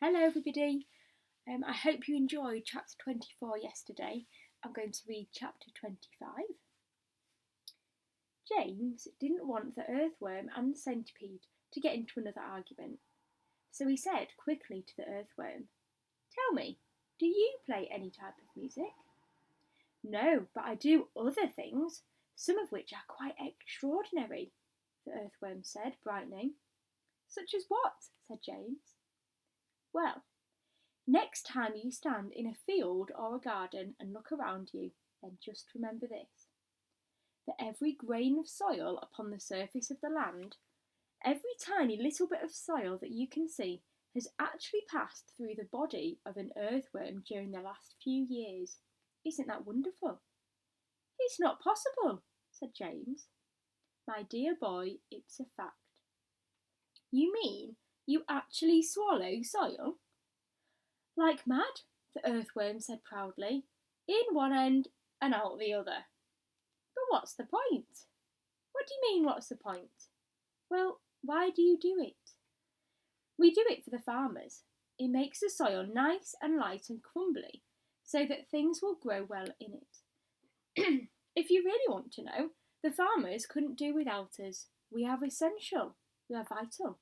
Hello, everybody. I hope you enjoyed chapter 24 yesterday. I'm going to read chapter 25. James didn't want the earthworm and the centipede to get into another argument, so he said quickly to the earthworm, "Tell me, do you play any type of music?" "No, but I do other things, some of which are quite extraordinary," the earthworm said, brightening. "Such as what?" said James. "Well, next time you stand in a field or a garden and look around you, then just remember this: that every grain of soil upon the surface of the land, every tiny little bit of soil that you can see, has actually passed through the body of an earthworm during the last few years. Isn't that wonderful?" "It's not possible," said James. "My dear boy, it's a fact." "You mean you actually swallow soil?" "Like mad," the earthworm said proudly, "in one end and out the other." "But what's the point?" "What do you mean, what's the point?" "Well, why do you do it?" "We do it for the farmers. It makes the soil nice and light and crumbly, so that things will grow well in it. If you really want to know, the farmers couldn't do without us. We are essential. We are vital.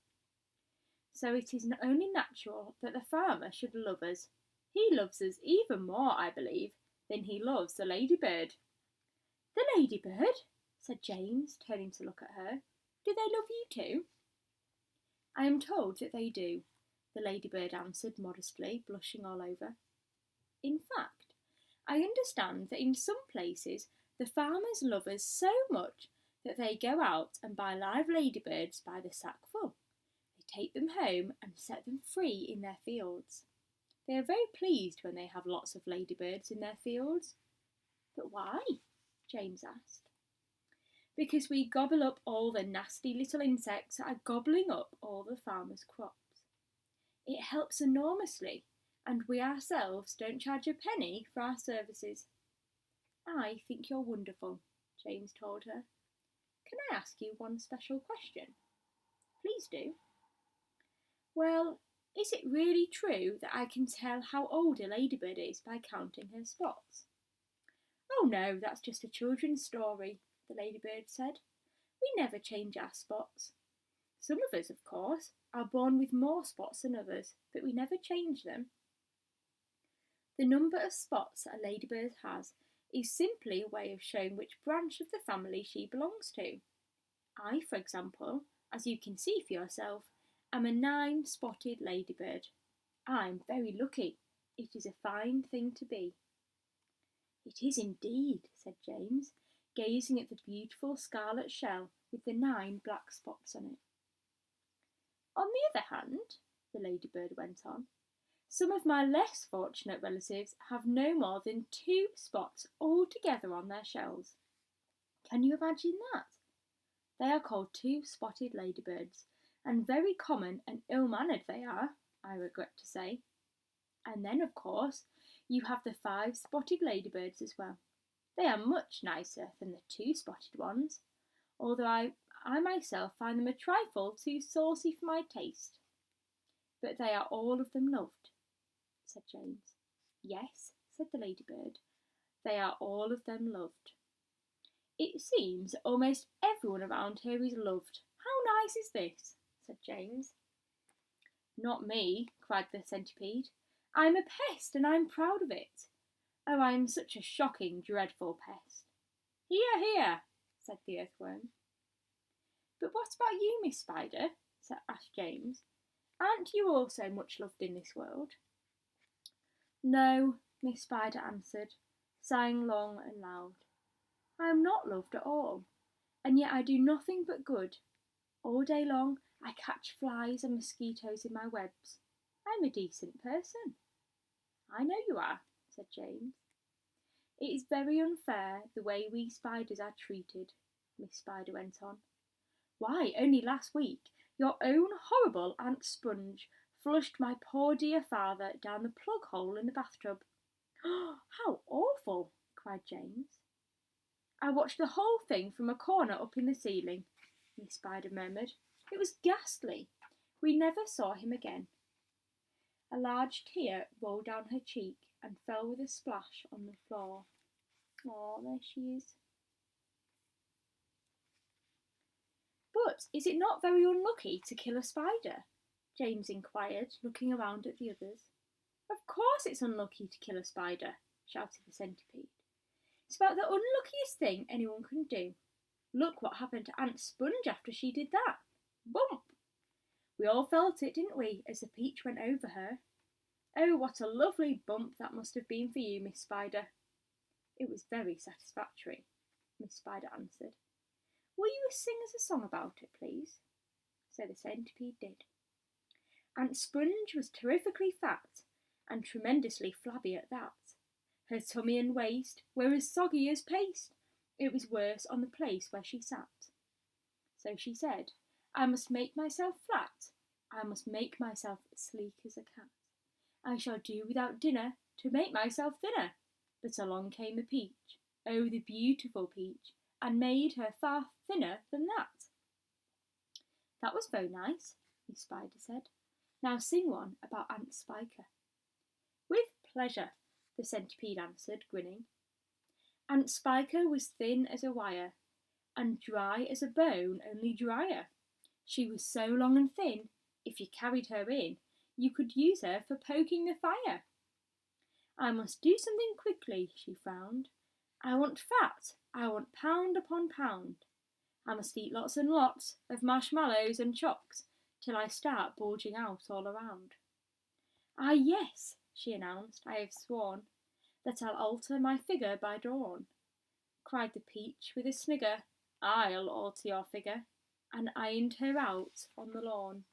So it is only natural that the farmer should love us. He loves us even more, I believe, than he loves the ladybird." "The ladybird?" said James, turning to look at her. "Do they love you too?" "I am told that they do," the ladybird answered modestly, blushing all over. "In fact, I understand that in some places the farmers love us so much that they go out and buy live ladybirds by the sackful. They take them home and set them free in their fields. They are very pleased when they have lots of ladybirds in their fields." "But why?" James asked. "Because we gobble up all the nasty little insects that are gobbling up all the farmers' crops. It helps enormously, and we ourselves don't charge a penny for our services." "I think you're wonderful," James told her. "Can I ask you one special question?" "Please do." "Well, is it really true that I can tell how old a ladybird is by counting her spots?" "Oh no, that's just a children's story," the ladybird said. "We never change our spots. Some of us, of course, are born with more spots than others, but we never change them. The number of spots that a ladybird has is simply a way of showing which branch of the family she belongs to. I, for example, as you can see for yourself, am a 9-spotted ladybird. I'm very lucky. It is a fine thing to be." "It is indeed," said James, gazing at the beautiful scarlet shell with the 9 black spots on it. "On the other hand," the ladybird went on, "some of my less fortunate relatives have no more than 2 spots altogether on their shells. Can you imagine that? They are called 2-spotted ladybirds, and very common and ill-mannered they are, I regret to say. And then, of course, you have the 5-spotted ladybirds as well. They are much nicer than the 2-spotted ones, although I myself find them a trifle too saucy for my taste. But they are all of them loved," said James. "Yes," said the ladybird, "they are all of them loved." "It seems that almost everyone around here is loved. How nice is this?" said James. "Not me," cried the centipede. "I'm a pest, and I'm proud of it. Oh, I'm such a shocking, dreadful pest." "Hear, hear," said the earthworm. "But what about you, Miss Spider?" asked James. "Aren't you also much loved in this world?" "No," Miss Spider answered, sighing long and loud. "I am not loved at all, and yet I do nothing but good. All day long I catch flies and mosquitoes in my webs. I'm a decent person." "I know you are," said James. "It is very unfair the way we spiders are treated," Miss Spider went on. "Why, only last week your own horrible Aunt Sponge flushed my poor dear father down the plug hole in the bathtub." "How awful!" cried James. "I watched the whole thing from a corner up in the ceiling," Miss Spider murmured. "It was ghastly. We never saw him again." A large tear rolled down her cheek and fell with a splash on the floor. Oh, there she is. But is it not very unlucky to kill a spider? James inquired, looking around at the others. Of course it's unlucky to kill a spider, shouted the centipede. It's about the unluckiest thing anyone can do. Look what happened to Aunt Sponge after she did that. Bump! We all felt it, didn't we, as the peach went over her? Oh, what a lovely bump that must have been for you, Miss Spider. It was very satisfactory, Miss Spider answered. Will you sing us a song about it, please? So the centipede did. Aunt Sponge was terrifically fat and tremendously flabby at that. Her tummy and waist were as soggy as paste. It was worse on the place where she sat. So she said, I must make myself flat. I must make myself sleek as a cat. I shall do without dinner to make myself thinner. But along came the peach, oh, the beautiful peach, and made her far thinner than that. That was very nice, Miss Spider said. Now sing one about Aunt Spiker. With pleasure, the centipede answered, grinning. Aunt Spiker was thin as a wire, and dry as a bone, only drier. She was so long and thin, if you carried her in, you could use her for poking the fire. I must do something quickly, she frowned. I want fat, I want pound upon pound. I must eat lots and lots of marshmallows and chocks till I start bulging out all around. Ah, yes, she announced, I have sworn that I'll alter my figure by dawn. Cried the peach with a snigger, I'll alter your figure, and ironed her out on the lawn.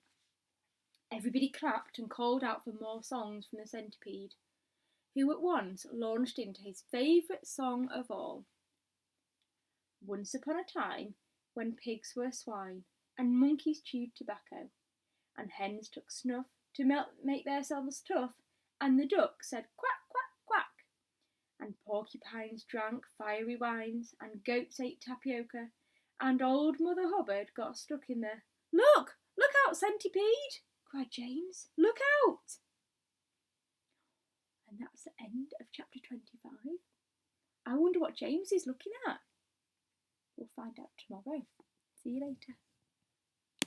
Everybody clapped and called out for more songs from the centipede, who at once launched into his favourite song of all. Once upon a time, when pigs were swine, and monkeys chewed tobacco, and hens took snuff to make themselves tough, and the duck said quack, quack, quack, and porcupines drank fiery wines, and goats ate tapioca, and old Mother Hubbard got stuck in the Look! Look out, centipede! Cried James. Look out! And that's the end of chapter 25. I wonder what James is looking at. We'll find out tomorrow. See you later.